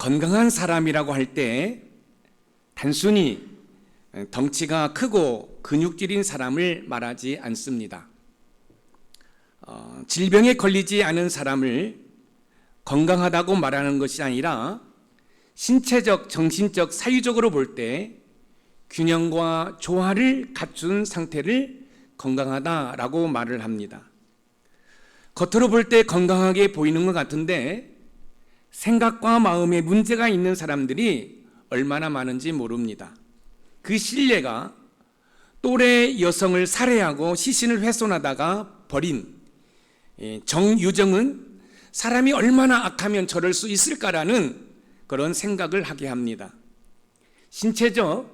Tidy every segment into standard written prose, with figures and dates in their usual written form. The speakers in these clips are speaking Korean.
건강한 사람이라고 할 때 단순히 덩치가 크고 근육질인 사람을 말하지 않습니다. 질병에 걸리지 않은 사람을 건강하다고 말하는 것이 아니라 신체적, 정신적, 사유적으로 볼 때 균형과 조화를 갖춘 상태를 건강하다라고 말을 합니다. 겉으로 볼 때 건강하게 보이는 것 같은데 생각과 마음에 문제가 있는 사람들이 얼마나 많은지 모릅니다. 그 신뢰가 또래 여성을 살해하고 시신을 훼손하다가 버린 정유정은 사람이 얼마나 악하면 저럴 수 있을까라는 그런 생각을 하게 합니다. 신체적,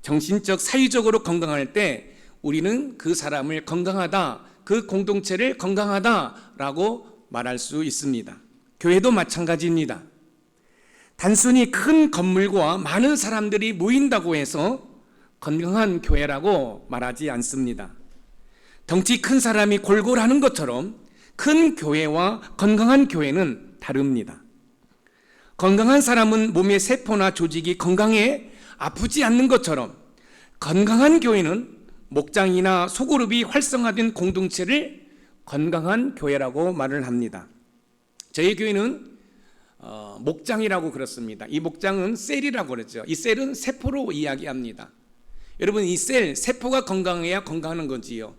정신적, 사유적으로 건강할 때 우리는 그 사람을 건강하다, 그 공동체를 건강하다라고 말할 수 있습니다. 교회도 마찬가지입니다. 단순히 큰 건물과 많은 사람들이 모인다고 해서 건강한 교회라고 말하지 않습니다. 덩치 큰 사람이 골골하는 것처럼 큰 교회와 건강한 교회는 다릅니다. 건강한 사람은 몸의 세포나 조직이 건강해 아프지 않는 것처럼 건강한 교회는 목장이나 소그룹이 활성화된 공동체를 건강한 교회라고 말을 합니다. 저희 교회는 목장이라고 그렇습니다. 이 목장은 셀이라고 그러죠. 이 셀은 세포로 이야기합니다. 여러분, 이 셀, 세포가 건강해야 건강한 거지요.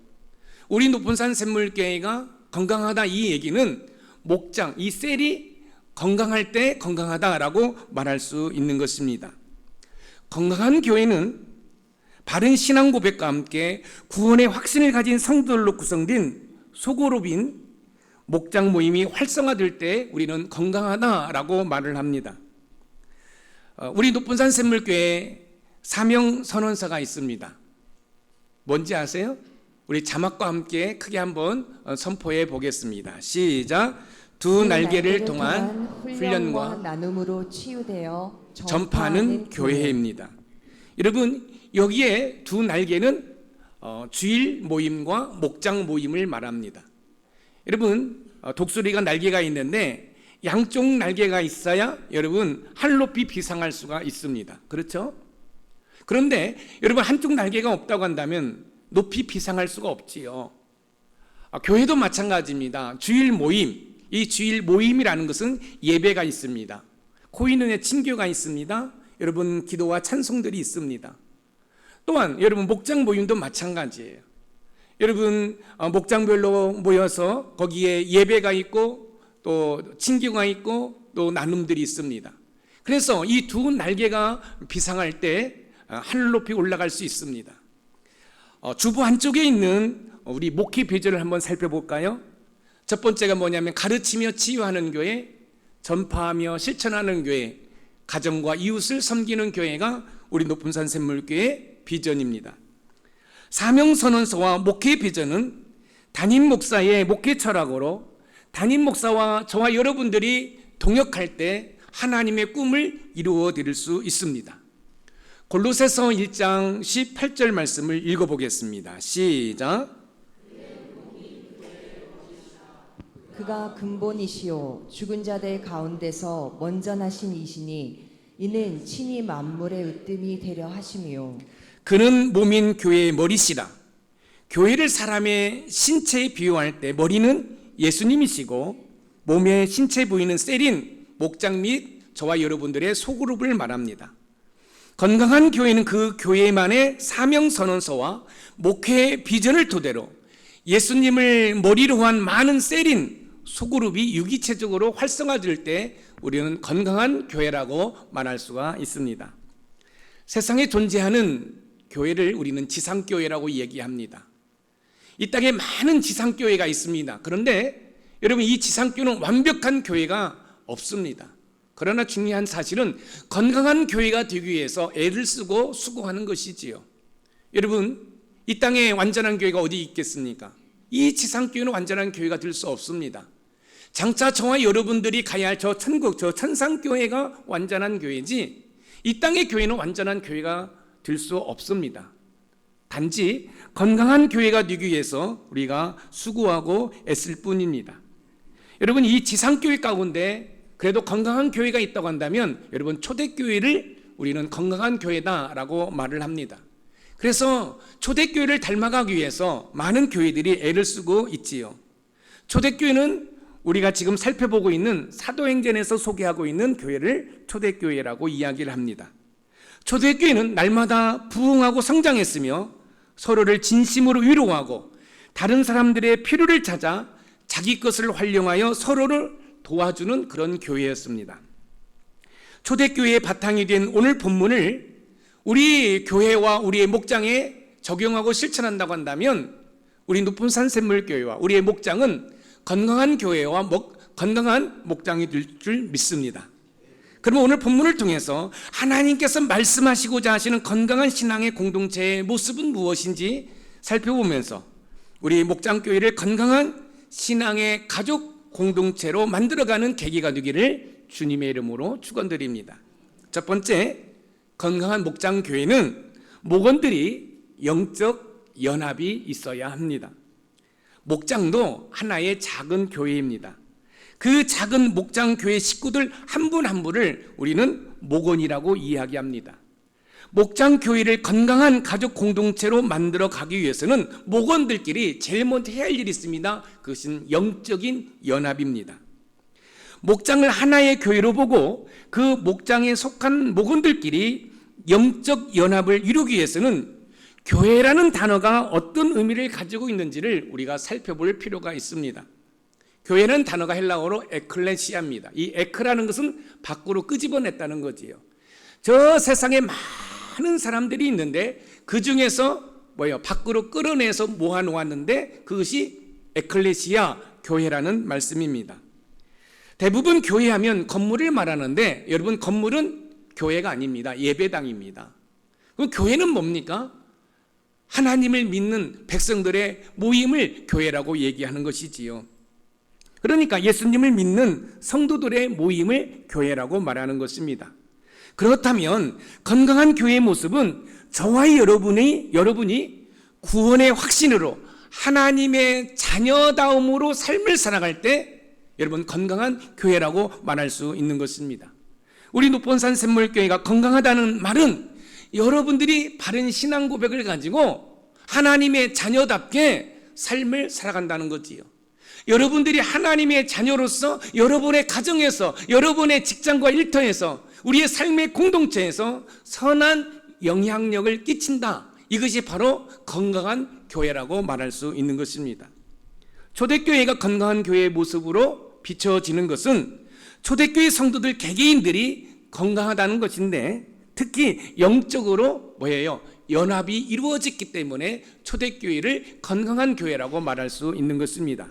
우리 높은산 샘물교회가 건강하다, 이 얘기는 목장, 이 셀이 건강할 때 건강하다라고 말할 수 있는 것입니다. 건강한 교회는 바른 신앙 고백과 함께 구원의 확신을 가진 성도들로 구성된 소그룹인 목장 모임이 활성화될 때 우리는 건강하다라고 말을 합니다. 우리 높은산 샘물교회에 사명 선언서가 있습니다. 뭔지 아세요? 우리 자막과 함께 크게 한번 선포해 보겠습니다. 시작. 두 날개를 통한 훈련과 나눔으로 치유되어 전파하는 교회입니다. 여러분, 여기에 두 날개는 주일 모임과 목장 모임을 말합니다. 여러분, 독수리가 날개가 있는데 양쪽 날개가 있어야 여러분 하늘 높이 비상할 수가 있습니다. 그렇죠? 그런데 여러분, 한쪽 날개가 없다고 한다면 높이 비상할 수가 없지요. 교회도 마찬가지입니다. 주일 모임, 이 주일 모임이라는 것은 예배가 있습니다. 코인은의 친교가 있습니다. 여러분, 기도와 찬송들이 있습니다. 또한 여러분, 목장 모임도 마찬가지예요. 여러분, 목장별로 모여서 거기에 예배가 있고 또 친교가 있고 또 나눔들이 있습니다. 그래서 이 두 날개가 비상할 때 하늘 높이 올라갈 수 있습니다. 주보 한쪽에 있는 우리 목회 비전을 한번 살펴볼까요? 첫 번째가 뭐냐면 가르치며 치유하는 교회, 전파하며 실천하는 교회, 가정과 이웃을 섬기는 교회가 우리 높은산 샘물교회의 비전입니다. 사명선언서와 목회 비전은 담임 목사의 목회 철학으로 담임 목사와 저와 여러분들이 동역할 때 하나님의 꿈을 이루어 드릴 수 있습니다. 골로새서 1장 18절 말씀을 읽어보겠습니다. 시작. 그가 근본이시요 죽은 자들 가운데서 먼저 나신 이시니 이는 친히 만물의 으뜸이 되려 하심이요 그는 몸인 교회의 머리시라. 교회를 사람의 신체에 비유할 때 머리는 예수님이시고 몸의 신체 부위는 셀인 목장 및 저와 여러분들의 소그룹을 말합니다. 건강한 교회는 그 교회만의 사명선언서와 목회의 비전을 토대로 예수님을 머리로 한 많은 셀인 소그룹이 유기체적으로 활성화될 때 우리는 건강한 교회라고 말할 수가 있습니다. 세상에 존재하는 교회를 우리는 지상교회라고 얘기합니다. 이 땅에 많은 지상교회가 있습니다. 그런데 여러분, 이 지상교회는 완벽한 교회가 없습니다. 그러나 중요한 사실은 건강한 교회가 되기 위해서 애를 쓰고 수고하는 것이지요. 여러분, 이 땅에 완전한 교회가 어디 있겠습니까? 이 지상교회는 완전한 교회가 될 수 없습니다. 장차 저와 여러분들이 가야 할 저 천국, 저 천상교회가 완전한 교회지 이 땅의 교회는 완전한 교회가 될 수 없습니다. 단지 건강한 교회가 되기 위해서 우리가 수고하고 애쓸 뿐입니다. 여러분, 이 지상교회 가운데 그래도 건강한 교회가 있다고 한다면 여러분 초대교회를 우리는 건강한 교회다라고 말을 합니다. 그래서 초대교회를 닮아가기 위해서 많은 교회들이 애를 쓰고 있지요. 초대교회는 우리가 지금 살펴보고 있는 사도행전에서 소개하고 있는 교회를 초대교회라고 이야기를 합니다. 초대교회는 날마다 부흥하고 성장했으며 서로를 진심으로 위로하고 다른 사람들의 필요를 찾아 자기 것을 활용하여 서로를 도와주는 그런 교회였습니다. 초대교회의 바탕이 된 오늘 본문을 우리 교회와 우리의 목장에 적용하고 실천한다고 한다면 우리 높은산 샘물교회와 우리의 목장은 건강한 교회와 건강한 목장이 될 줄 믿습니다. 그러면 오늘 본문을 통해서 하나님께서 말씀하시고자 하시는 건강한 신앙의 공동체의 모습은 무엇인지 살펴보면서 우리 목장교회를 건강한 신앙의 가족 공동체로 만들어가는 계기가 되기를 주님의 이름으로 축원드립니다. 첫 번째, 건강한 목장교회는 목원들이 영적 연합이 있어야 합니다. 목장도 하나의 작은 교회입니다. 그 작은 목장교회 식구들 한 분 한 분을 우리는 목원이라고 이야기합니다. 목장교회를 건강한 가족 공동체로 만들어 가기 위해서는 목원들끼리 제일 먼저 해야 할 일이 있습니다. 그것은 영적인 연합입니다. 목장을 하나의 교회로 보고 그 목장에 속한 목원들끼리 영적 연합을 이루기 위해서는 교회라는 단어가 어떤 의미를 가지고 있는지를 우리가 살펴볼 필요가 있습니다. 교회는 단어가 헬라어로 에클레시아입니다. 이 에크라는 것은 밖으로 끄집어냈다는 거지요. 저 세상에 많은 사람들이 있는데 그 중에서 밖으로 끌어내서 모아놓았는데 그것이 에클레시아, 교회라는 말씀입니다. 대부분 교회하면 건물을 말하는데 여러분, 건물은 교회가 아닙니다. 예배당입니다. 그럼 교회는 뭡니까? 하나님을 믿는 백성들의 모임을 교회라고 얘기하는 것이지요. 그러니까 예수님을 믿는 성도들의 모임을 교회라고 말하는 것입니다. 그렇다면 건강한 교회의 모습은 저와 여러분이 구원의 확신으로 하나님의 자녀다움으로 삶을 살아갈 때 여러분 건강한 교회라고 말할 수 있는 것입니다. 우리 높은산 샘물교회가 건강하다는 말은 여러분들이 바른 신앙 고백을 가지고 하나님의 자녀답게 삶을 살아간다는 거지요. 여러분들이 하나님의 자녀로서 여러분의 가정에서, 여러분의 직장과 일터에서, 우리의 삶의 공동체에서 선한 영향력을 끼친다. 이것이 바로 건강한 교회라고 말할 수 있는 것입니다. 초대교회가 건강한 교회의 모습으로 비춰지는 것은 초대교회 성도들 개개인들이 건강하다는 것인데, 특히 영적으로 연합이 이루어졌기 때문에 초대교회를 건강한 교회라고 말할 수 있는 것입니다.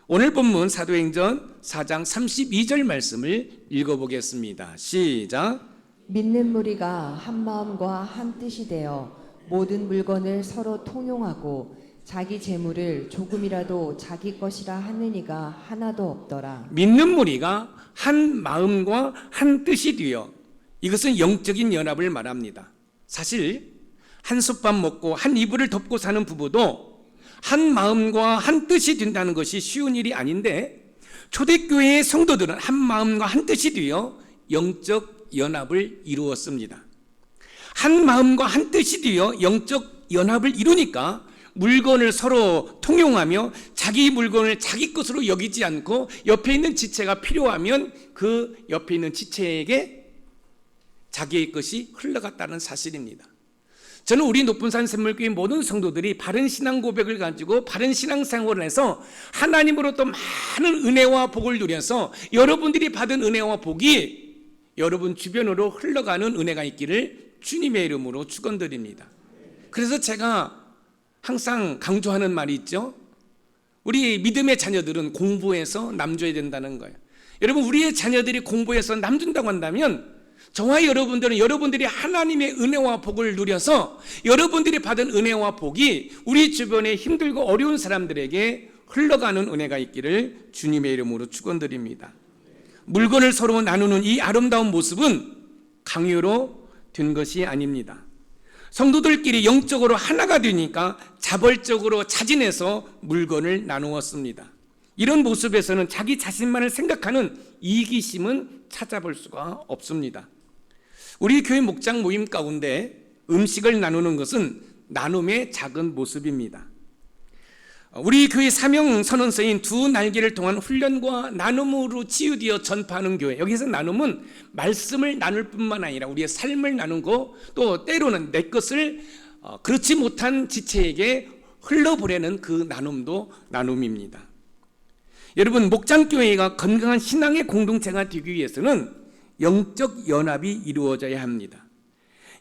오늘 본문 사도행전 4장 32절 말씀을 읽어보겠습니다. 시작. 믿는 무리가 한 마음과 한 뜻이 되어 모든 물건을 서로 통용하고 자기 재물을 조금이라도 자기 것이라 하는 이가 하나도 없더라. 믿는 무리가 한 마음과 한 뜻이 되어, 이것은 영적인 연합을 말합니다. 사실 한 솥밥 먹고 한 이불을 덮고 사는 부부도 한 마음과 한 뜻이 된다는 것이 쉬운 일이 아닌데, 초대교회의 성도들은 한 마음과 한 뜻이 되어 영적 연합을 이루었습니다. 한 마음과 한 뜻이 되어 영적 연합을 이루니까 물건을 서로 통용하며 자기 물건을 자기 것으로 여기지 않고 옆에 있는 지체가 필요하면 그 옆에 있는 지체에게 자기의 것이 흘러갔다는 사실입니다. 저는 우리 높은산 샘물교회 모든 성도들이 바른 신앙 고백을 가지고 바른 신앙 생활을 해서 하나님으로부터 많은 은혜와 복을 누려서 여러분들이 받은 은혜와 복이 여러분 주변으로 흘러가는 은혜가 있기를 주님의 이름으로 축원드립니다. 그래서 제가 항상 강조하는 말이 있죠. 우리 믿음의 자녀들은 공부해서 남줘야 된다는 거예요. 여러분, 우리의 자녀들이 공부해서 남준다고 한다면 저와 여러분들은 여러분들이 하나님의 은혜와 복을 누려서 여러분들이 받은 은혜와 복이 우리 주변에 힘들고 어려운 사람들에게 흘러가는 은혜가 있기를 주님의 이름으로 축원드립니다. 물건을 서로 나누는 이 아름다운 모습은 강요로 된 것이 아닙니다. 성도들끼리 영적으로 하나가 되니까 자발적으로 자진해서 물건을 나누었습니다. 이런 모습에서는 자기 자신만을 생각하는 이기심은 찾아볼 수가 없습니다. 우리 교회 목장 모임 가운데 음식을 나누는 것은 나눔의 작은 모습입니다. 우리 교회 사명 선언서인 두 날개를 통한 훈련과 나눔으로 치유되어 전파하는 교회, 여기서 나눔은 말씀을 나눌 뿐만 아니라 우리의 삶을 나누고 또 때로는 내 것을 그렇지 못한 지체에게 흘러보내는 그 나눔도 나눔입니다. 여러분, 목장교회가 건강한 신앙의 공동체가 되기 위해서는 영적 연합이 이루어져야 합니다.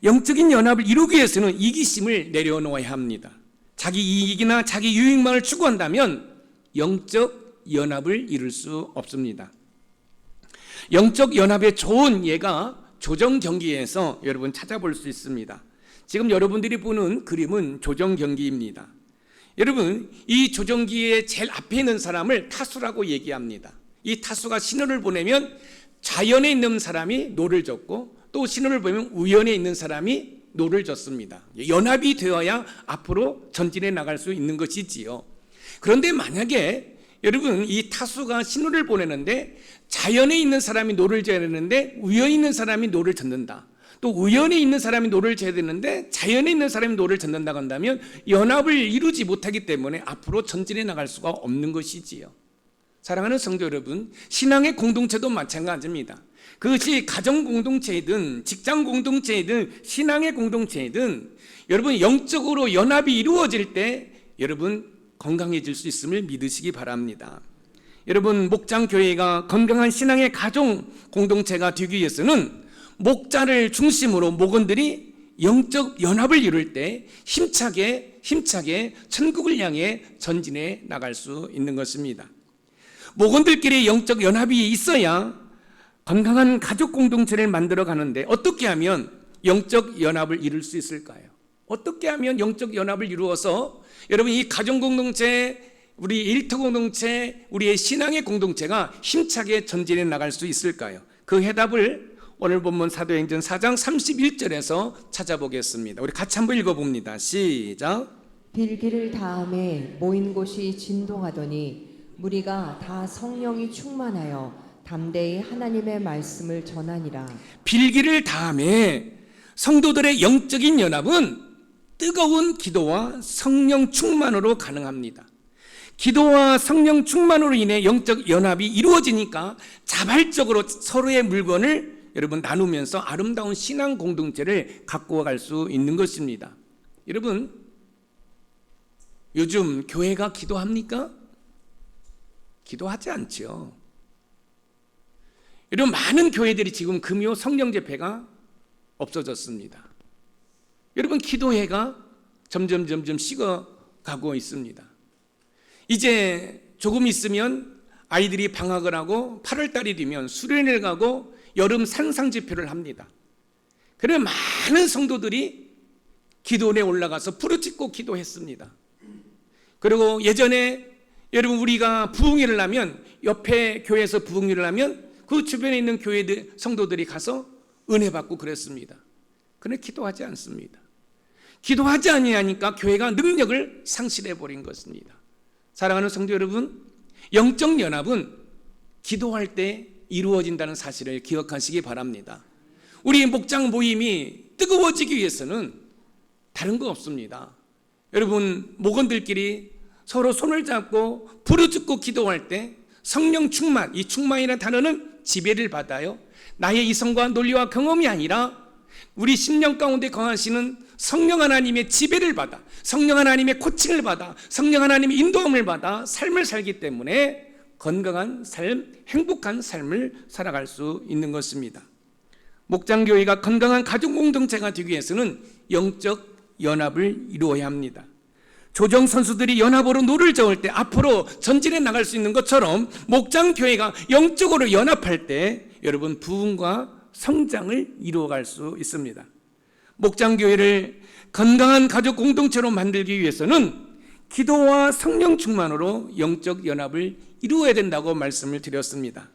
영적인 연합을 이루기 위해서는 이기심을 내려놓아야 합니다. 자기 이익이나 자기 유익만을 추구한다면 영적 연합을 이룰 수 없습니다. 영적 연합의 좋은 예가 조정경기에서 여러분 찾아볼 수 있습니다. 지금 여러분들이 보는 그림은 조정경기입니다. 여러분, 이 조정기의 제일 앞에 있는 사람을 타수라고 얘기합니다. 이 타수가 신호를 보내면 좌연에 있는 사람이 노를 젓고 또 신호를 보면 우연에 있는 사람이 노를 젓습니다. 연합이 되어야 앞으로 전진해 나갈 수 있는 것이지요. 그런데 만약에 여러분 이 타수가 신호를 보내는데 자연에 있는 사람이 노를 져야 되는데 우연에 있는 사람이 노를 젓는다. 또 우연에 있는 사람이 노를 져야 되는데 자연에 있는 사람이 노를 젓는다고 한다면 연합을 이루지 못하기 때문에 앞으로 전진해 나갈 수가 없는 것이지요. 사랑하는 성도 여러분, 신앙의 공동체도 마찬가지입니다. 그것이 가정 공동체이든 직장 공동체이든 신앙의 공동체이든 여러분 영적으로 연합이 이루어질 때 여러분 건강해질 수 있음을 믿으시기 바랍니다. 여러분, 목장교회가 건강한 신앙의 가정 공동체가 되기 위해서는 목자를 중심으로 목원들이 영적 연합을 이룰 때 힘차게 천국을 향해 전진해 나갈 수 있는 것입니다. 목원들끼리 영적 연합이 있어야 건강한 가족 공동체를 만들어 가는데 어떻게 하면 영적 연합을 이룰 수 있을까요? 어떻게 하면 영적 연합을 이루어서 여러분 이 가정 공동체, 우리 일터 공동체, 우리의 신앙의 공동체가 힘차게 전진해 나갈 수 있을까요? 그 해답을 오늘 본문 사도행전 4장 31절에서 찾아보겠습니다. 우리 같이 한번 읽어봅니다. 시작. 빌기를 다음에 모인 곳이 진동하더니 무리가 다 성령이 충만하여 담대히 하나님의 말씀을 전하니라. 빌기를 다음에 성도들의 영적인 연합은 뜨거운 기도와 성령 충만으로 가능합니다. 기도와 성령 충만으로 인해 영적 연합이 이루어지니까 자발적으로 서로의 물건을 여러분 나누면서 아름다운 신앙 공동체를 갖고 갈 수 있는 것입니다. 여러분, 요즘 교회가 기도합니까? 기도하지 않죠. 여러분, 많은 교회들이 지금 금요 성령 집회가 없어졌습니다. 여러분, 기도회가 점점 식어가고 있습니다. 이제 조금 있으면 아이들이 방학을 하고 8월달이 되면 수련회를 가고 여름 산상 집회를 합니다. 그래서 많은 성도들이 기도원에 올라가서 부르짖고 기도했습니다. 그리고 예전에 여러분 우리가 부흥회를 하면 옆에 교회에서 부흥회를 하면 그 주변에 있는 교회들 성도들이 가서 은혜 받고 그랬습니다. 그런데 기도하지 않습니다. 기도하지 아니하니까 교회가 능력을 상실해 버린 것입니다. 사랑하는 성도 여러분, 영적 연합은 기도할 때 이루어진다는 사실을 기억하시기 바랍니다. 우리 목장 모임이 뜨거워지기 위해서는 다른 거 없습니다. 여러분, 목원들끼리 서로 손을 잡고 부르짖고 기도할 때 성령 충만, 이 충만이라는 단어는 지배를 받아요. 나의 이성과 논리와 경험이 아니라 우리 심령 가운데 거하시는 성령 하나님의 지배를 받아, 성령 하나님의 코칭을 받아, 성령 하나님의 인도함을 받아 삶을 살기 때문에 건강한 삶, 행복한 삶을 살아갈 수 있는 것입니다. 목장교회가 건강한 가족 공동체가 되기 위해서는 영적 연합을 이루어야 합니다. 조정 선수들이 연합으로 노를 저을 때 앞으로 전진해 나갈 수 있는 것처럼 목장교회가 영적으로 연합할 때 여러분 부흥과 성장을 이루어갈 수 있습니다. 목장교회를 건강한 가족 공동체로 만들기 위해서는 기도와 성령 충만으로 영적 연합을 이루어야 된다고 말씀을 드렸습니다.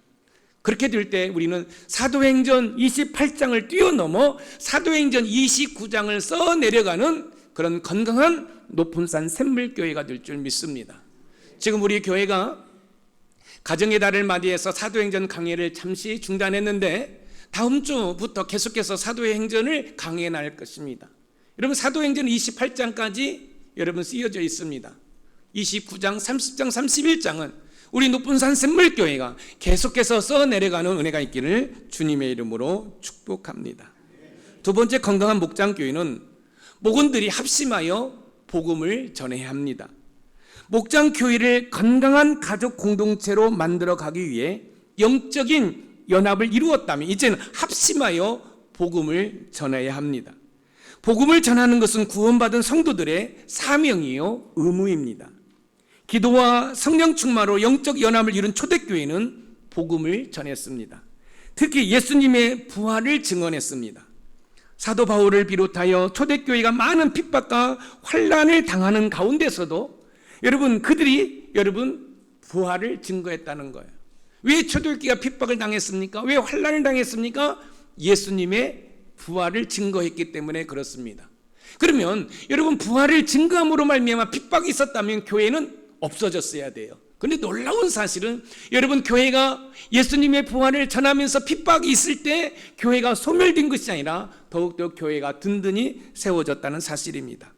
그렇게 될 때 우리는 사도행전 28장을 뛰어넘어 사도행전 29장을 써내려가는 그런 건강한 높은 산 샘물교회가 될 줄 믿습니다. 지금 우리 교회가 가정의 달을 맞이해서 사도행전 강해를 잠시 중단했는데 다음 주부터 계속해서 사도행전을 강해해 나갈 것입니다. 여러분, 사도행전 28장까지 여러분 쓰여져 있습니다. 29장, 30장, 31장은 우리 높은산 샘물교회가 계속해서 써내려가는 은혜가 있기를 주님의 이름으로 축복합니다. 두 번째, 건강한 목장교회는 목원들이 합심하여 복음을 전해야 합니다. 목장교회를 건강한 가족 공동체로 만들어 가기 위해 영적인 연합을 이루었다면 이제는 합심하여 복음을 전해야 합니다. 복음을 전하는 것은 구원받은 성도들의 사명이요 의무입니다. 기도와 성령 충만으로 영적 연합을 이룬 초대교회는 복음을 전했습니다. 특히 예수님의 부활을 증언했습니다. 사도 바울을 비롯하여 초대교회가 많은 핍박과 환난을 당하는 가운데서도 그들이 부활을 증거했다는 거예요. 왜 초대교회가 핍박을 당했습니까? 왜 환난을 당했습니까? 예수님의 부활을 증거했기 때문에 그렇습니다. 그러면 여러분, 부활을 증거함으로 말미암아 핍박이 있었다면 교회는 없어졌어야 돼요. 그런데 놀라운 사실은 여러분, 교회가 예수님의 부활을 전하면서 핍박이 있을 때 교회가 소멸된 것이 아니라 더욱더 교회가 든든히 세워졌다는 사실입니다.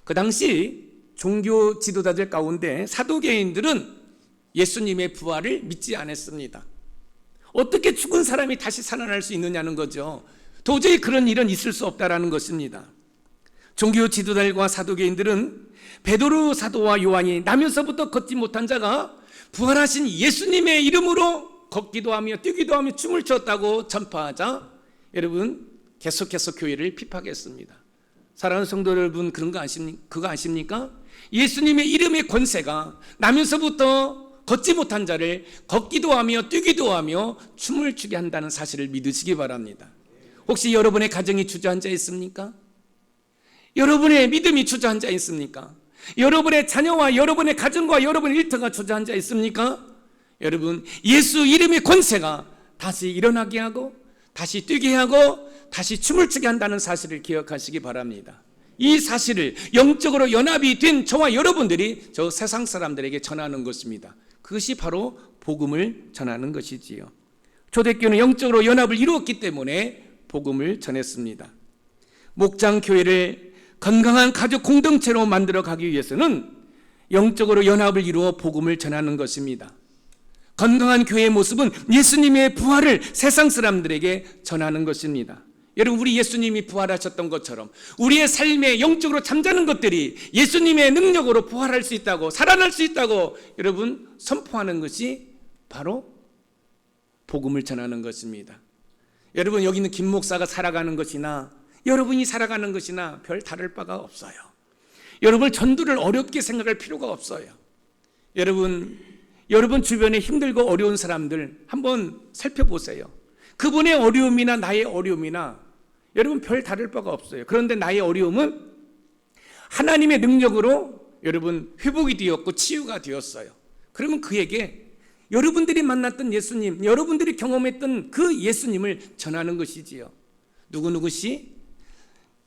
그 당시 종교 지도자들 가운데 사도계인들은 예수님의 부활을 믿지 않았습니다. 어떻게 죽은 사람이 다시 살아날 수 있느냐는 거죠. 도저히 그런 일은 있을 수 없다라는 것입니다. 종교 지도자들과 사도계인들은 베드로 사도와 요한이 나면서부터 걷지 못한 자가 부활하신 예수님의 이름으로 걷기도 하며 뛰기도 하며 춤을 췄다고 전파하자 여러분, 계속해서 교회를 핍박했습니다. 사랑하는 성도 여러분, 그거 아십니까? 예수님의 이름의 권세가 나면서부터 걷지 못한 자를 걷기도 하며 뛰기도 하며 춤을 추게 한다는 사실을 믿으시기 바랍니다. 혹시 여러분의 가정이 주저앉아 있습니까? 여러분의 믿음이 주저앉아 있습니까? 여러분의 자녀와 여러분의 가정과 여러분의 일터가 주저앉아 있습니까? 여러분, 예수 이름의 권세가 다시 일어나게 하고 다시 뛰게 하고 다시 춤을 추게 한다는 사실을 기억하시기 바랍니다. 이 사실을 영적으로 연합이 된 저와 여러분들이 저 세상 사람들에게 전하는 것입니다. 그것이 바로 복음을 전하는 것이지요. 초대교회는 영적으로 연합을 이루었기 때문에 복음을 전했습니다. 목장교회를 건강한 가족 공동체로 만들어 가기 위해서는 영적으로 연합을 이루어 복음을 전하는 것입니다. 건강한 교회의 모습은 예수님의 부활을 세상 사람들에게 전하는 것입니다. 여러분, 우리 예수님이 부활하셨던 것처럼 우리의 삶에 영적으로 잠자는 것들이 예수님의 능력으로 부활할 수 있다고, 살아날 수 있다고 여러분 선포하는 것이 바로 복음을 전하는 것입니다. 여러분, 여기 있는 김 목사가 살아가는 것이나 여러분이 살아가는 것이나 별 다를 바가 없어요. 여러분, 전도를 어렵게 생각할 필요가 없어요. 여러분 주변에 힘들고 어려운 사람들 한번 살펴보세요. 그분의 어려움이나 나의 어려움이나 여러분 별 다를 바가 없어요. 그런데 나의 어려움은 하나님의 능력으로 여러분 회복이 되었고 치유가 되었어요. 그러면 그에게 여러분들이 만났던 예수님, 여러분들이 경험했던 그 예수님을 전하는 것이지요. 누구누구씨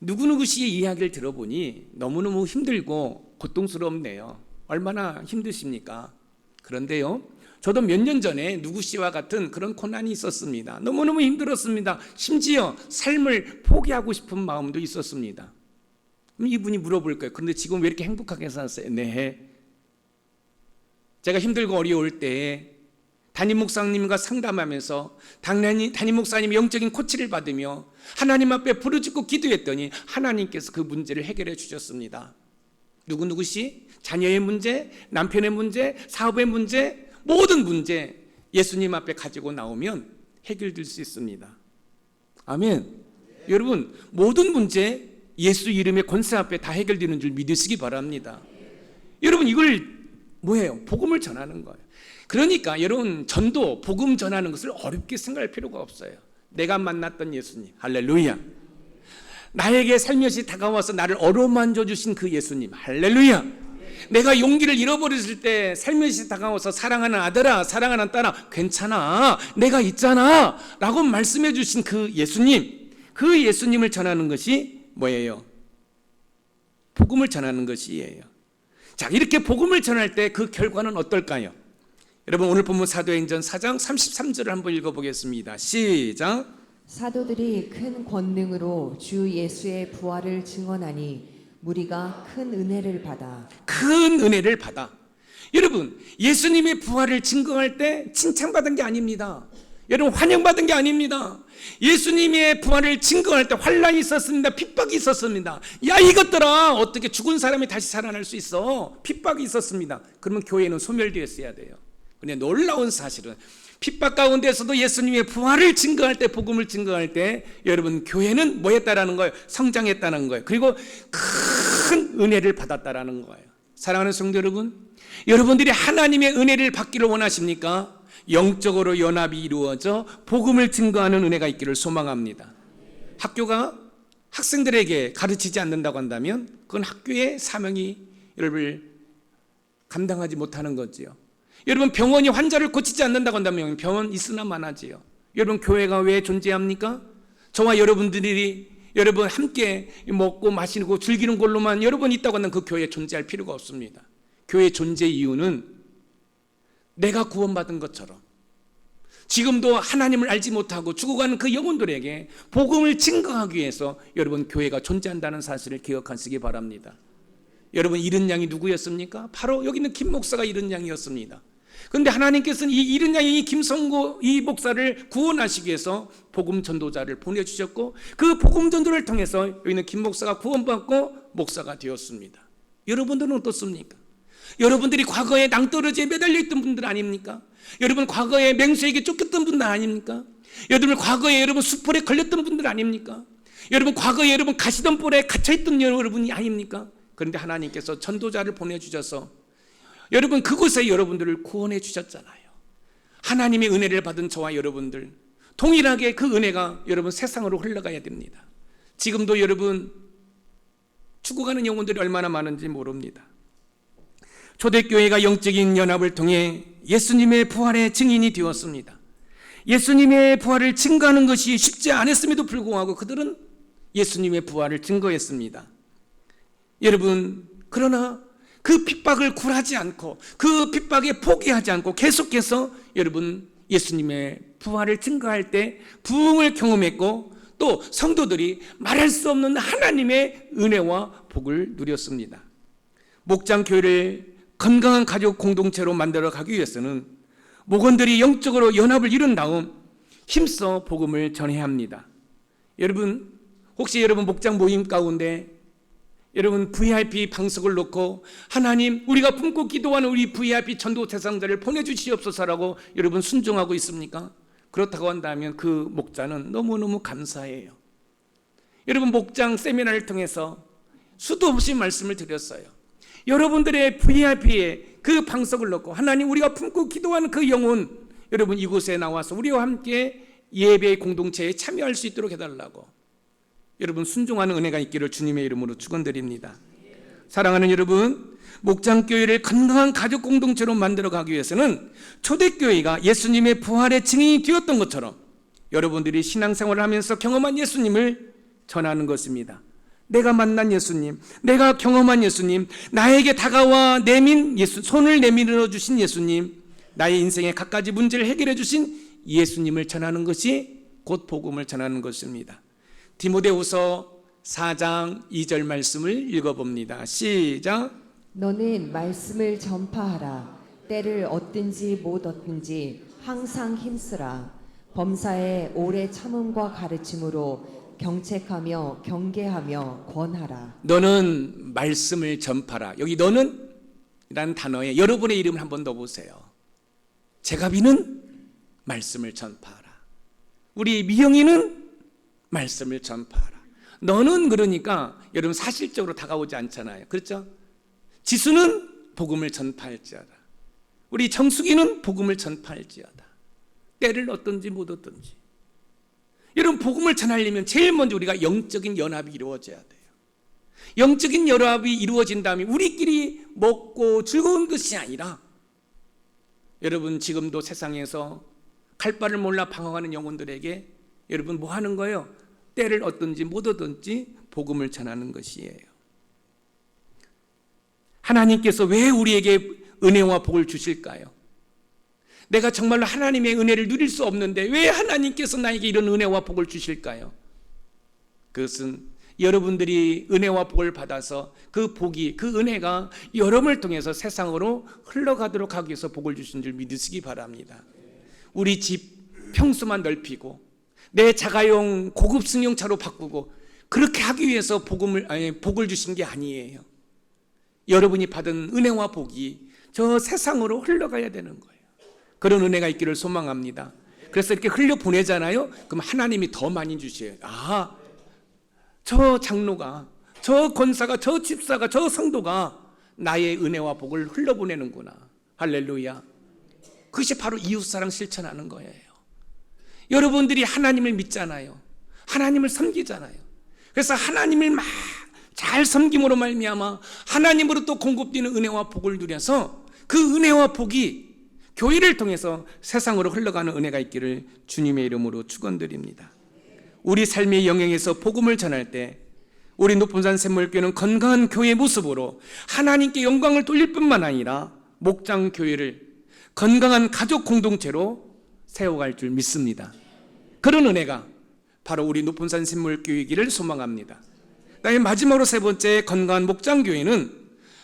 이야기를 들어보니 너무너무 힘들고 고통스럽네요. 얼마나 힘드십니까? 그런데요, 저도 몇 년 전에 누구씨와 같은 그런 고난이 있었습니다. 너무너무 힘들었습니다. 심지어 삶을 포기하고 싶은 마음도 있었습니다. 그럼 이분이 물어볼 거예요. 그런데 지금 왜 이렇게 행복하게 사세요? 네. 제가 힘들고 어려울 때 담임 목사님과 상담하면서 담임 목사님이 영적인 코치를 받으며 하나님 앞에 부르짖고 기도했더니 하나님께서 그 문제를 해결해 주셨습니다. 누구씨? 자녀의 문제, 남편의 문제, 사업의 문제, 모든 문제 예수님 앞에 가지고 나오면 해결될 수 있습니다. 아멘. 여러분, 모든 문제 예수 이름의 권세 앞에 다 해결되는 줄 믿으시기 바랍니다. 여러분, 이걸 뭐예요? 복음을 전하는 거예요. 그러니까 여러분, 전도, 복음 전하는 것을 어렵게 생각할 필요가 없어요. 내가 만났던 예수님, 할렐루야. 나에게 살며시 다가와서 나를 어루만져 주신 그 예수님, 할렐루야. 내가 용기를 잃어버렸을 때 살며시 다가와서 사랑하는 아들아, 사랑하는 딸아, 괜찮아, 내가 있잖아 라고 말씀해 주신 그 예수님, 그 예수님을 전하는 것이 뭐예요? 복음을 전하는 것이에요. 자, 이렇게 복음을 전할 때 그 결과는 어떨까요? 여러분 오늘 본문 사도행전 4장 33절을 한번 읽어보겠습니다. 시작. 사도들이 큰 권능으로 주 예수의 부활을 증언하니 무리가 큰 은혜를 받아. 큰 은혜를 받아. 여러분 예수님의 부활을 증거할 때 칭찬받은 게 아닙니다. 여러분 환영받은 게 아닙니다. 예수님의 부활을 증거할 때 환란이 있었습니다. 핍박이 있었습니다. 야 이것들아 어떻게 죽은 사람이 다시 살아날 수 있어? 핍박이 있었습니다. 그러면 교회는 소멸되었어야 돼요. 근데 놀라운 사실은 핍박 가운데서도 예수님의 부활을 증거할 때, 복음을 증거할 때 여러분 교회는 뭐 했다라는 거예요? 성장했다는 거예요. 그리고 큰 은혜를 받았다라는 거예요. 사랑하는 성도 여러분, 여러분들이 하나님의 은혜를 받기를 원하십니까? 영적으로 연합이 이루어져 복음을 증거하는 은혜가 있기를 소망합니다. 학교가 학생들에게 가르치지 않는다고 한다면 그건 학교의 사명이 여러분을 감당하지 못하는 거지요. 여러분 병원이 환자를 고치지 않는다고 한다면 병원 있으나 마나지요. 여러분 교회가 왜 존재합니까? 저와 여러분들이 여러분 함께 먹고 마시고 즐기는 걸로만 여러분 있다고 한다면 그 교회에 존재할 필요가 없습니다. 교회 존재 이유는 내가 구원받은 것처럼 지금도 하나님을 알지 못하고 죽어가는 그 영혼들에게 복음을 증거하기 위해서 여러분 교회가 존재한다는 사실을 기억하시기 바랍니다. 여러분 잃은 양이 누구였습니까? 바로 여기 있는 김 목사가 잃은 양이었습니다. 그런데 하나님께서는 이 잃은 양이 김성고 이 목사를 구원하시기 위해서 복음 전도자를 보내주셨고 그 복음 전도를 통해서 여기 있는 김 목사가 구원받고 목사가 되었습니다. 여러분들은 어떻습니까? 여러분들이 과거에 낭떠러지에 매달려 있던 분들 아닙니까? 여러분 과거에 맹수에게 쫓겼던 분들 아닙니까? 여러분 과거에 여러분 수풀에 걸렸던 분들 아닙니까? 여러분 과거에 여러분 가시덤불에 갇혀있던 여러분이 아닙니까? 그런데 하나님께서 전도자를 보내주셔서 여러분 그곳에 여러분들을 구원해 주셨잖아요. 하나님의 은혜를 받은 저와 여러분들 동일하게 그 은혜가 여러분 세상으로 흘러가야 됩니다. 지금도 여러분 죽어가는 영혼들이 얼마나 많은지 모릅니다. 초대교회가 영적인 연합을 통해 예수님의 부활의 증인이 되었습니다. 예수님의 부활을 증거하는 것이 쉽지 않았음에도 불구하고 그들은 예수님의 부활을 증거했습니다. 여러분 그러나 그 핍박을 굴하지 않고 그 핍박에 포기하지 않고 계속해서 여러분 예수님의 부활을 증거할 때 부흥을 경험했고 또 성도들이 말할 수 없는 하나님의 은혜와 복을 누렸습니다. 목장교회를 건강한 가족 공동체로 만들어 가기 위해서는 목원들이 영적으로 연합을 이룬 다음 힘써 복음을 전해야 합니다. 여러분 혹시 여러분 목장 모임 가운데 여러분 VIP 방석을 놓고 하나님 우리가 품고 기도하는 우리 VIP 전도 대상자를 보내주시옵소서라고 여러분 순종하고 있습니까? 그렇다고 한다면 그 목자는 너무너무 감사해요. 여러분 목장 세미나를 통해서 수도 없이 말씀을 드렸어요. 여러분들의 VIP에 그 방석을 놓고 하나님 우리가 품고 기도하는 그 영혼 여러분 이곳에 나와서 우리와 함께 예배의 공동체에 참여할 수 있도록 해달라고 여러분 순종하는 은혜가 있기를 주님의 이름으로 축원드립니다. 사랑하는 여러분 목장교회를 건강한 가족 공동체로 만들어가기 위해서는 초대교회가 예수님의 부활의 증인이 되었던 것처럼 여러분들이 신앙생활을 하면서 경험한 예수님을 전하는 것입니다. 내가 만난 예수님, 내가 경험한 예수님, 나에게 다가와 내민 예수, 손을 내밀어 주신 예수님, 나의 인생의 갖가지 문제를 해결해 주신 예수님을 전하는 것이 곧 복음을 전하는 것입니다. 디모데후서 4장 2절 말씀을 읽어봅니다. 시작. 너는 말씀을 전파하라. 때를 얻든지 못 얻든지 항상 힘쓰라. 범사에 오래 참음과 가르침으로 경책하며 경계하며 권하라. 너는 말씀을 전파라. 여기 너는 라는 단어에 여러분의 이름을 한번 넣어보세요. 제가비는 말씀을 전파하라. 우리 미영이는 말씀을 전파하라. 너는 그러니까 여러분 사실적으로 다가오지 않잖아요. 그렇죠? 지수는 복음을 전파할지어다. 우리 정숙이는 복음을 전파할지어다. 때를 얻든지 못 얻든지. 여러분 복음을 전하려면 제일 먼저 우리가 영적인 연합이 이루어져야 돼요. 영적인 연합이 이루어진 다음에 우리끼리 먹고 즐거운 것이 아니라 여러분 지금도 세상에서 갈 바를 몰라 방황하는 영혼들에게 여러분 뭐 하는 거예요? 때를 얻든지 못 얻든지 복음을 전하는 것이에요. 하나님께서 왜 우리에게 은혜와 복을 주실까요? 내가 정말로 하나님의 은혜를 누릴 수 없는데 왜 하나님께서 나에게 이런 은혜와 복을 주실까요? 그것은 여러분들이 은혜와 복을 받아서 그 복이, 그 은혜가 여러분을 통해서 세상으로 흘러가도록 하기 위해서 복을 주신 줄 믿으시기 바랍니다. 우리 집 평수만 넓히고 내 자가용 고급 승용차로 바꾸고 그렇게 하기 위해서 복을 주신 게 아니에요. 여러분이 받은 은혜와 복이 저 세상으로 흘러가야 되는 거예요. 그런 은혜가 있기를 소망합니다. 그래서 이렇게 흘려 보내잖아요. 그럼 하나님이 더 많이 주셔요. 아, 저 장로가, 저 권사가, 저 집사가, 저 성도가 나의 은혜와 복을 흘려보내는구나. 할렐루야. 그것이 바로 이웃사랑 실천하는 거예요. 여러분들이 하나님을 믿잖아요. 하나님을 섬기잖아요. 그래서 하나님을 막 잘 섬김으로 말미암아 하나님으로 또 공급되는 은혜와 복을 누려서 그 은혜와 복이 교회를 통해서 세상으로 흘러가는 은혜가 있기를 주님의 이름으로 축원드립니다. 우리 삶의 영역에서 복음을 전할 때 우리 높은산 샘물교회는 건강한 교회 모습으로 하나님께 영광을 돌릴 뿐만 아니라 목장 교회를 건강한 가족 공동체로 세워갈 줄 믿습니다. 그런 은혜가 바로 우리 높은산 샘물교회이기를 소망합니다. 그다음에 마지막으로 세 번째, 건강한 목장 교회는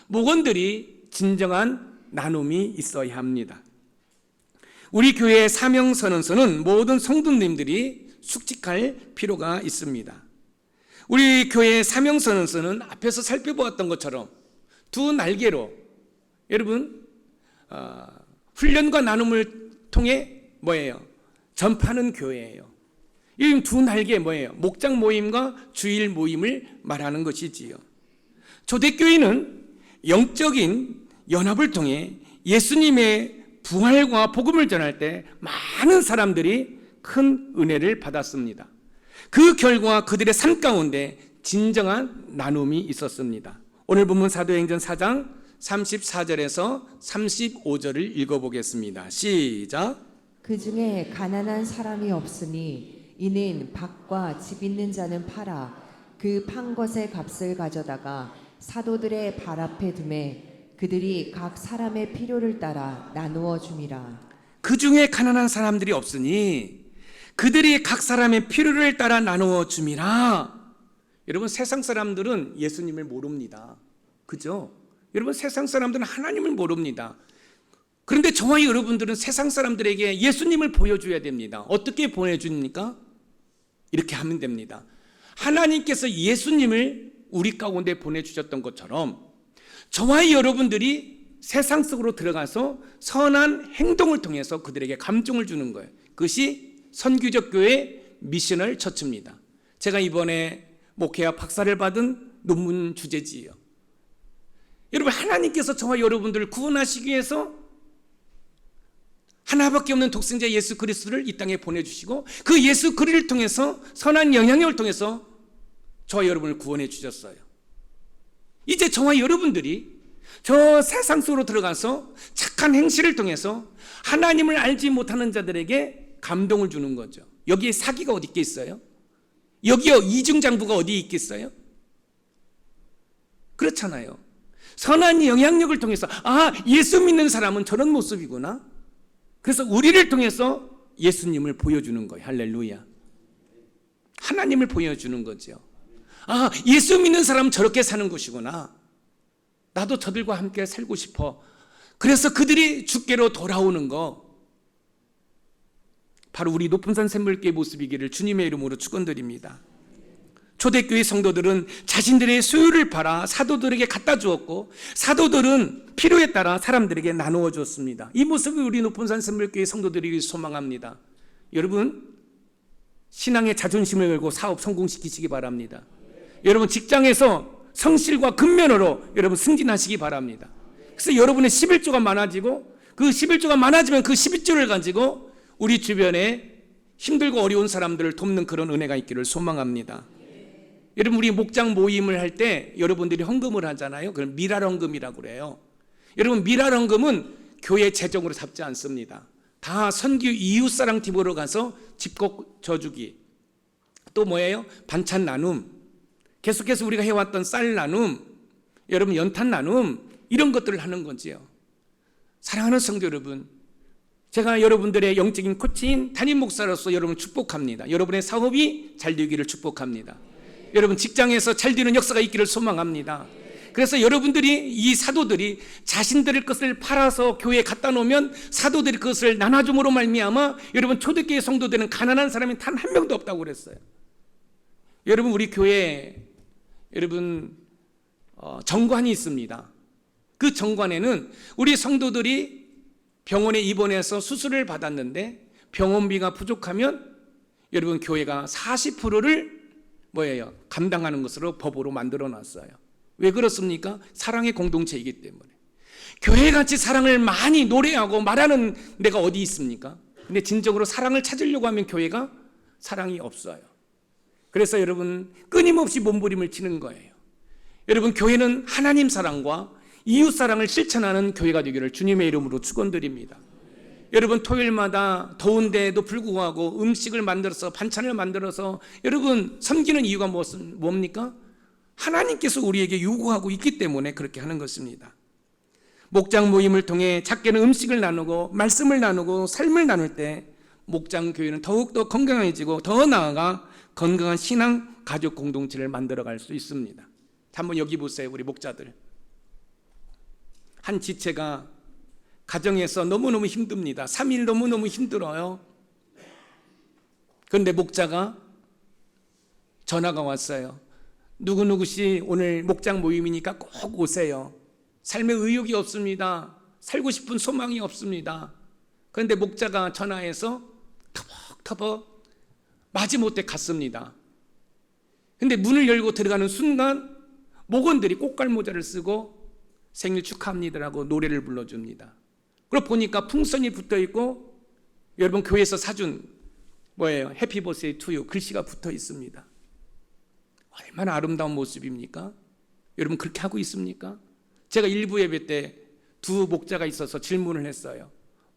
목원들이 진정한 나눔이 있어야 합니다. 우리 교회의 사명선언서는 모든 성도님들이 숙직할 필요가 있습니다. 우리 교회의 사명선언서는 앞에서 살펴보았던 것처럼 두 날개로 여러분 훈련과 나눔을 통해 뭐예요? 전파하는 교회예요. 이 두 날개 뭐예요? 목장 모임과 주일 모임을 말하는 것이지요. 초대교회는 영적인 연합을 통해 예수님의 부활과 복음을 전할 때 많은 사람들이 큰 은혜를 받았습니다. 그 결과 그들의 삶 가운데 진정한 나눔이 있었습니다. 오늘 본문 사도행전 4장 34절에서 35절을 읽어보겠습니다. 시작. 그 중에 가난한 사람이 없으니 이는 밭과 집 있는 자는 팔아 그 판 것의 값을 가져다가 사도들의 발 앞에 두매 그들이 각 사람의 필요를 따라 나누어 줌이라. 그 중에 가난한 사람들이 없으니 그들이 각 사람의 필요를 따라 나누어 줌이라. 여러분, 세상 사람들은 예수님을 모릅니다. 그죠? 여러분, 세상 사람들은 하나님을 모릅니다. 그런데 저와 여러분들은 세상 사람들에게 예수님을 보여줘야 됩니다. 어떻게 보여줍니까? 이렇게 하면 됩니다. 하나님께서 예수님을 우리 가운데 보내주셨던 것처럼 저와 여러분들이 세상 속으로 들어가서 선한 행동을 통해서 그들에게 감동을 주는 거예요. 그것이 선교적 교회 미셔널 처치입니다. 제가 이번에 목회와 박사를 받은 논문 주제지예요. 여러분, 하나님께서 저와 여러분들을 구원하시기 위해서 하나밖에 없는 독생자 예수 그리스도를 이 땅에 보내주시고 그 예수 그리스도를 통해서 선한 영향력을 통해서 저와 여러분을 구원해 주셨어요. 이제 저와 여러분들이 저 세상 속으로 들어가서 착한 행실을 통해서 하나님을 알지 못하는 자들에게 감동을 주는 거죠. 여기에 사기가 어디 있겠어요? 여기에 이중장부가 어디 있겠어요? 그렇잖아요. 선한 영향력을 통해서 예수 믿는 사람은 저런 모습이구나. 그래서 우리를 통해서 예수님을 보여주는 거예요. 할렐루야. 하나님을 보여주는 거죠. 예수 믿는 사람은 저렇게 사는 것이구나. 나도 저들과 함께 살고 싶어. 그래서 그들이 주께로 돌아오는 거, 바로 우리 높은산 샘물교회 모습이기를 주님의 이름으로 축원드립니다. 초대교회 성도들은 자신들의 소유를 팔아 사도들에게 갖다 주었고 사도들은 필요에 따라 사람들에게 나누어 주었습니다. 이 모습을 우리 높은산 샘물교회 성도들이 소망합니다. 여러분, 신앙의 자존심을 걸고 사업 성공시키시기 바랍니다. 여러분, 직장에서 성실과 근면으로 여러분 승진하시기 바랍니다. 그래서 여러분의 11조가 많아지고 그 11조가 많아지면 그 11조를 가지고 우리 주변에 힘들고 어려운 사람들을 돕는 그런 은혜가 있기를 소망합니다. 여러분, 우리 목장 모임을 할 때 여러분들이 헌금을 하잖아요. 그걸 미랄 헌금이라고 그래요. 여러분, 미랄 헌금은 교회 재정으로 잡지 않습니다. 다 선교 이웃사랑 팀으로 가서 집콕 져주기, 또 뭐예요? 반찬 나눔, 계속해서 우리가 해왔던 쌀 나눔, 여러분 연탄 나눔, 이런 것들을 하는 거지요. 사랑하는 성도 여러분, 제가 여러분들의 영적인 코치인 담임 목사로서 여러분을 축복합니다. 여러분의 사업이 잘 되기를 축복합니다. 여러분 직장에서 잘 되는 역사가 있기를 소망합니다. 그래서 여러분들이, 이 사도들이 자신들의 것을 팔아서 교회에 갖다 놓으면 사도들이 그것을 나눠줌으로 말미암아 여러분 초대교회 성도들은 가난한 사람이 단 한 명도 없다고 그랬어요. 여러분 우리 교회에 여러분 정관이 있습니다. 그 정관에는 우리 성도들이 병원에 입원해서 수술을 받았는데 병원비가 부족하면 여러분 교회가 40%를 감당하는 것으로 법으로 만들어 놨어요. 왜 그렇습니까? 사랑의 공동체이기 때문에. 교회같이 사랑을 많이 노래하고 말하는 데가 어디 있습니까? 근데 진정으로 사랑을 찾으려고 하면 교회가 사랑이 없어요. 그래서 여러분 끊임없이 몸부림을 치는 거예요. 여러분 교회는 하나님 사랑과 이웃 사랑을 실천하는 교회가 되기를 주님의 이름으로 축원드립니다. 여러분 토요일마다 더운데도 불구하고 음식을 만들어서, 반찬을 만들어서 여러분 섬기는 이유가 뭡니까? 하나님께서 우리에게 요구하고 있기 때문에 그렇게 하는 것입니다. 목장 모임을 통해 작게는 음식을 나누고 말씀을 나누고 삶을 나눌 때 목장 교회는 더욱더 건강해지고 더 나아가 건강한 신앙 가족 공동체를 만들어갈 수 있습니다. 한번 여기 보세요. 우리 목자들, 한 지체가 가정에서 너무너무 힘듭니다. 3일 너무너무 힘들어요. 그런데 목자가 전화가 왔어요. 누구누구씨 오늘 목장 모임이니까 꼭 오세요. 삶에 의욕이 없습니다. 살고 싶은 소망이 없습니다. 그런데 목자가 전화해서 터벅터벅 마지못해 갔습니다. 근데 문을 열고 들어가는 순간 목원들이 꽃갈모자를 쓰고 생일 축하합니다라고 노래를 불러줍니다. 그리고 보니까 풍선이 붙어있고 여러분 교회에서 사준 해피 버스데이 투 유 글씨가 붙어 있습니다. 얼마나 아름다운 모습입니까? 여러분 그렇게 하고 있습니까? 제가 일부 예배 때 두 목자가 있어서 질문을 했어요.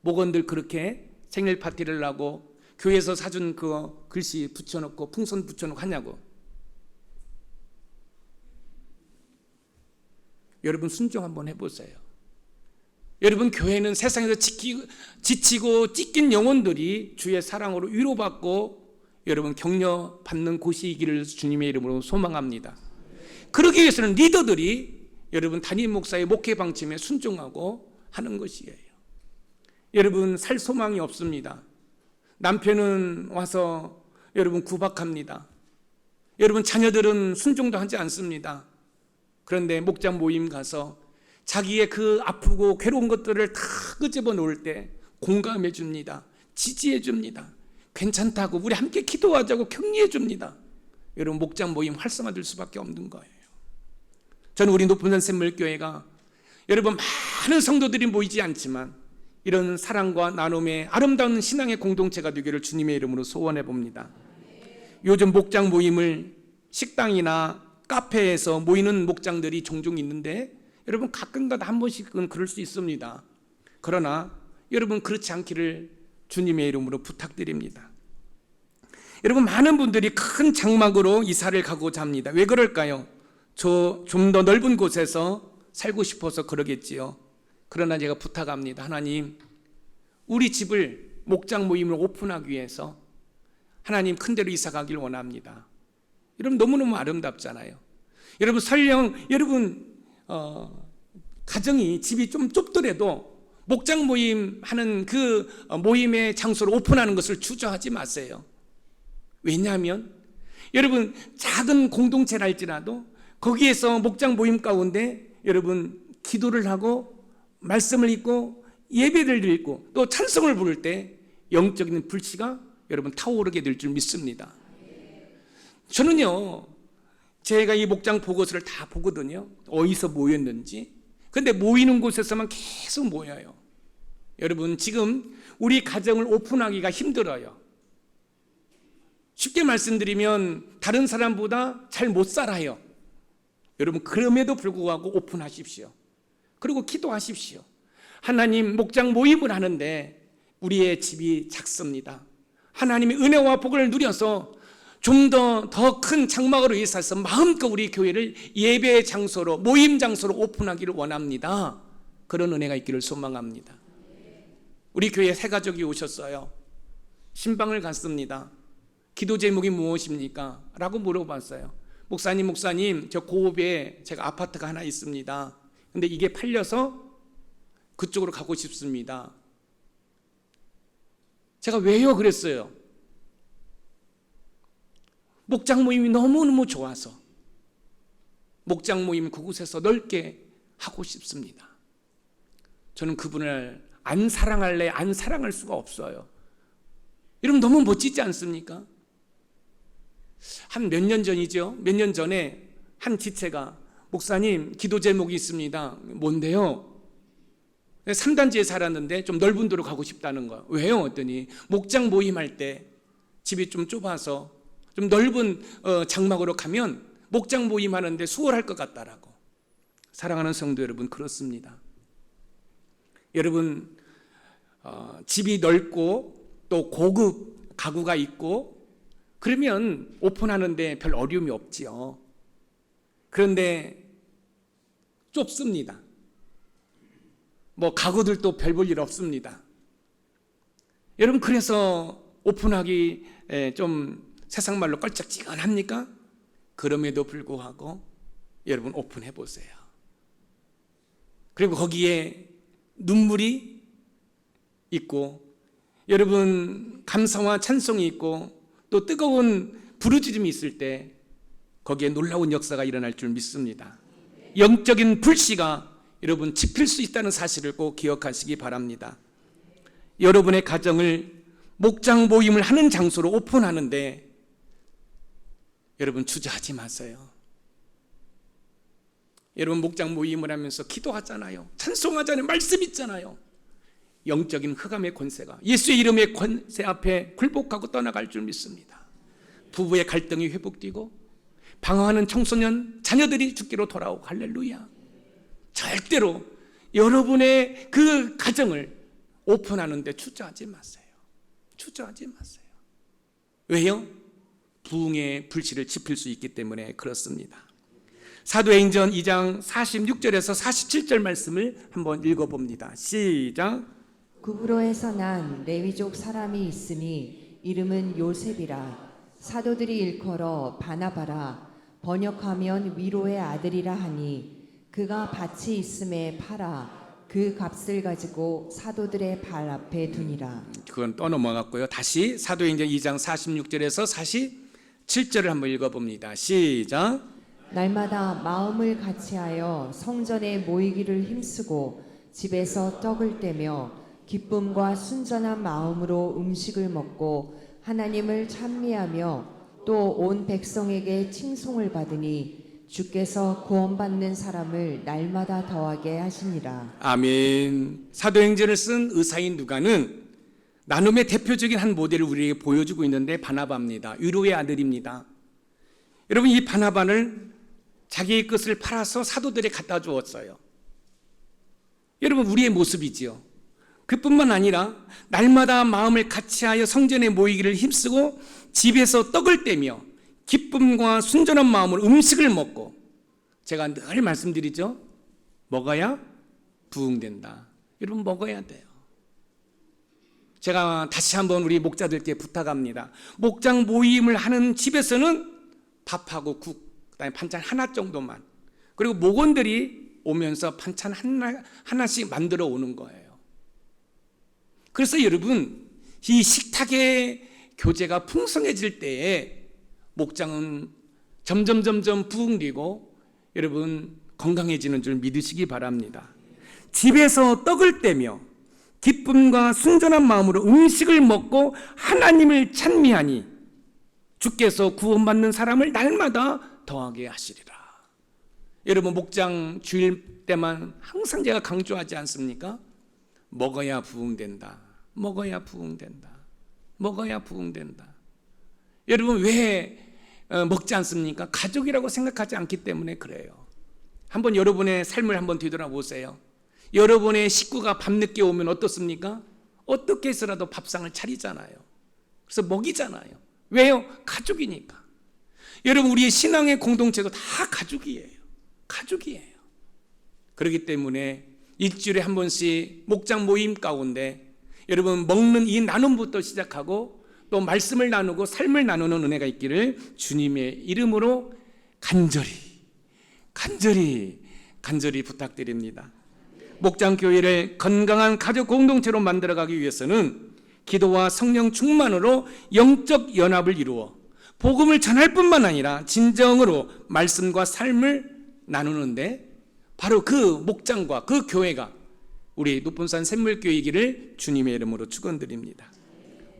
목원들 그렇게 생일 파티를 하고 교회에서 사준 그 글씨 붙여놓고 풍선 붙여놓고 하냐고. 여러분 순종 한번 해보세요. 여러분 교회는 세상에서 지치고 찢긴 영혼들이 주의 사랑으로 위로받고 여러분 격려받는 곳이기를 주님의 이름으로 소망합니다. 그러기 위해서는 리더들이 여러분 담임 목사의 목회 방침에 순종하고 하는 것이에요. 여러분 살 소망이 없습니다. 남편은 와서 여러분 구박합니다. 여러분 자녀들은 순종도 하지 않습니다. 그런데 목장 모임 가서 자기의 그 아프고 괴로운 것들을 다 끄집어 놓을 때 공감해 줍니다. 지지해 줍니다. 괜찮다고 우리 함께 기도하자고 격려해 줍니다. 여러분 목장 모임 활성화될 수밖에 없는 거예요. 저는 우리 높은산 샘물교회가 여러분 많은 성도들이 모이지 않지만 이런 사랑과 나눔의 아름다운 신앙의 공동체가 되기를 주님의 이름으로 소원해 봅니다. 요즘 목장 모임을 식당이나 카페에서 모이는 목장들이 종종 있는데 여러분 가끔가다 한 번씩은 그럴 수 있습니다. 그러나 여러분 그렇지 않기를 주님의 이름으로 부탁드립니다. 여러분 많은 분들이 큰 장막으로 이사를 가고자 합니다. 왜 그럴까요? 좀 더 넓은 곳에서 살고 싶어서 그러겠지요. 그러나 제가 부탁합니다. 하나님, 우리 집을 목장 모임을 오픈하기 위해서 하나님 큰 데로 이사 가길 원합니다. 여러분 너무너무 아름답잖아요. 여러분 설령 여러분 가정이 집이 좀 좁더라도 목장 모임 하는 그 모임의 장소를 오픈하는 것을 주저하지 마세요. 왜냐하면 여러분 작은 공동체랄지라도 거기에서 목장 모임 가운데 여러분 기도를 하고 말씀을 읽고 예배를 드리고 또 찬송을 부를 때 영적인 불씨가 여러분 타오르게 될 줄 믿습니다. 저는요 제가 이 목장 보고서를 다 보거든요. 어디서 모였는지. 근데 모이는 곳에서만 계속 모여요. 여러분 지금 우리 가정을 오픈하기가 힘들어요. 쉽게 말씀드리면 다른 사람보다 잘 못 살아요. 여러분 그럼에도 불구하고 오픈하십시오. 그리고 기도하십시오. 하나님 목장 모임을 하는데 우리의 집이 작습니다. 하나님의 은혜와 복을 누려서 좀 더 큰 장막으로 이사해서 마음껏 우리 교회를 예배의 장소로 모임 장소로 오픈하기를 원합니다. 그런 은혜가 있기를 소망합니다. 우리 교회 세 가족이 오셨어요. 신방을 갔습니다. 기도 제목이 무엇입니까? 라고 물어봤어요. 목사님, 저 고읍에 제가 아파트가 하나 있습니다. 근데 이게 팔려서 그쪽으로 가고 싶습니다. 제가 왜요? 그랬어요. 목장 모임이 너무너무 좋아서 목장 모임 그곳에서 넓게 하고 싶습니다. 저는 그분을 안 사랑할래, 안 사랑할 수가 없어요. 여러분 너무 멋지지 않습니까? 한 몇 년 전이죠. 몇 년 전에 한 지체가 목사님 기도 제목이 있습니다. 뭔데요? 3단지에 살았는데 좀 넓은 데로 가고 싶다는 거예요. 왜요? 했더니 목장 모임할 때 집이 좀 좁아서 좀 넓은 장막으로 가면 목장 모임하는데 수월할 것 같다라고. 사랑하는 성도 여러분, 그렇습니다. 여러분 집이 넓고 또 고급 가구가 있고 그러면 오픈하는데 별 어려움이 없지요. 그런데 좁습니다. 뭐 가구들도 별 볼 일 없습니다. 여러분 그래서 오픈하기 좀 세상 말로 껄쩍지근합니까? 그럼에도 불구하고 여러분 오픈해 보세요. 그리고 거기에 눈물이 있고 여러분 감사와 찬송이 있고 또 뜨거운 부르짖음이 있을 때 거기에 놀라운 역사가 일어날 줄 믿습니다. 영적인 불씨가 여러분 지필 수 있다는 사실을 꼭 기억하시기 바랍니다. 여러분의 가정을 목장 모임을 하는 장소로 오픈하는데 여러분 주저하지 마세요. 여러분 목장 모임을 하면서 기도하잖아요. 찬송하잖아요. 말씀 있잖아요. 영적인 흑암의 권세가 예수의 이름의 권세 앞에 굴복하고 떠나갈 줄 믿습니다. 부부의 갈등이 회복되고 방황하는 청소년 자녀들이 주께로 돌아오고 할렐루야. 절대로 여러분의 그 가정을 오픈하는데 주저하지 마세요. 주저하지 마세요. 왜요? 부흥의 불씨를 지필 수 있기 때문에 그렇습니다. 사도행전 2장 46절에서 47절 말씀을 한번 읽어봅니다. 시작. 구브로에서 난 레위족 사람이 있으니 이름은 요셉이라. 사도들이 일컬어 바나바라, 번역하면 위로의 아들이라 하니 그가 밭이 있음에 팔아 그 값을 가지고 사도들의 발 앞에 두니라. 그건 또 넘어갔고요. 다시 사도행전 2장 46절에서 47절을 한번 읽어봅니다. 시작. 날마다 마음을 같이하여 성전에 모이기를 힘쓰고 집에서 떡을 떼며 기쁨과 순전한 마음으로 음식을 먹고 하나님을 찬미하며 또 온 백성에게 칭송을 받으니 주께서 구원받는 사람을 날마다 더하게 하시니라. 아멘. 사도행전을 쓴 의사인 누가는 나눔의 대표적인 한 모델을 우리에게 보여주고 있는데 바나바입니다. 위로의 아들입니다. 여러분 이 바나바를 자기의 것을 팔아서 사도들에 갖다 주었어요. 여러분 우리의 모습이지요. 그뿐만 아니라 날마다 마음을 같이하여 성전에 모이기를 힘쓰고 집에서 떡을 떼며 기쁨과 순전한 마음으로 음식을 먹고, 제가 늘 말씀드리죠. 먹어야 부흥된다. 여러분 먹어야 돼요. 제가 다시 한번 우리 목자들께 부탁합니다. 목장 모임을 하는 집에서는 밥하고 국, 그다음에 반찬 하나 정도만, 그리고 목원들이 오면서 반찬 하나씩 만들어 오는 거예요. 그래서 여러분 이 식탁의 교제가 풍성해질 때에 목장은 점점 부흥되고 여러분 건강해지는 줄 믿으시기 바랍니다. 집에서 떡을 떼며 기쁨과 순전한 마음으로 음식을 먹고 하나님을 찬미하니 주께서 구원받는 사람을 날마다 더하게 하시리라. 여러분 목장 주일 때만 항상 제가 강조하지 않습니까? 먹어야 부흥된다. 먹어야 부흥된다. 먹어야 부흥된다. 여러분 왜 먹지 않습니까? 가족이라고 생각하지 않기 때문에 그래요. 한번 여러분의 삶을 한번 뒤돌아보세요. 여러분의 식구가 밤늦게 오면 어떻습니까? 어떻게 해서라도 밥상을 차리잖아요. 그래서 먹이잖아요. 왜요? 가족이니까. 여러분 우리의 신앙의 공동체도 다 가족이에요. 가족이에요. 그렇기 때문에 일주일에 한 번씩 목장 모임 가운데 여러분 먹는 이 나눔부터 시작하고 또 말씀을 나누고 삶을 나누는 은혜가 있기를 주님의 이름으로 간절히 부탁드립니다. 목장교회를 건강한 가족 공동체로 만들어가기 위해서는 기도와 성령 충만으로 영적 연합을 이루어 복음을 전할 뿐만 아니라 진정으로 말씀과 삶을 나누는데 바로 그 목장과 그 교회가 우리 높은산 샘물교회이기를 주님의 이름으로 축원드립니다.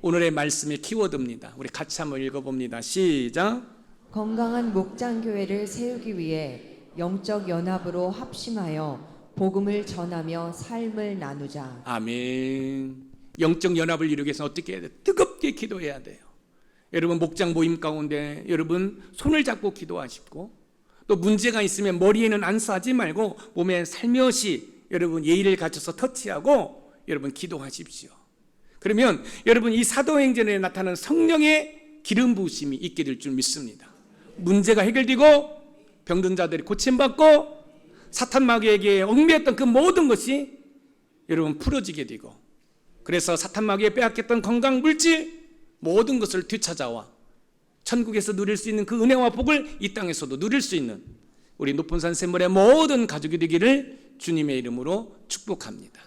오늘의 말씀의 키워드입니다. 우리 같이 한번 읽어봅니다. 시작. 건강한 목장교회를 세우기 위해 영적 연합으로 합심하여 복음을 전하며 삶을 나누자. 아멘. 영적 연합을 이루기 위해서 어떻게 해야 돼요? 뜨겁게 기도해야 돼요. 여러분 목장 모임 가운데 여러분 손을 잡고 기도하시고 또 문제가 있으면 머리에는 안수하지 말고 몸에 살며시 여러분 예의를 갖춰서 터치하고 여러분 기도하십시오. 그러면 여러분 이 사도행전에 나타나는 성령의 기름 부으심이 있게 될 줄 믿습니다. 문제가 해결되고 병든 자들이 고침받고 사탄 마귀에게 얽매였던 그 모든 것이 여러분 풀어지게 되고 그래서 사탄 마귀에 빼앗겼던 건강 물질 모든 것을 되찾아와 천국에서 누릴 수 있는 그 은혜와 복을 이 땅에서도 누릴 수 있는 우리 높은산 샘물의 모든 가족이 되기를 주님의 이름으로 축복합니다.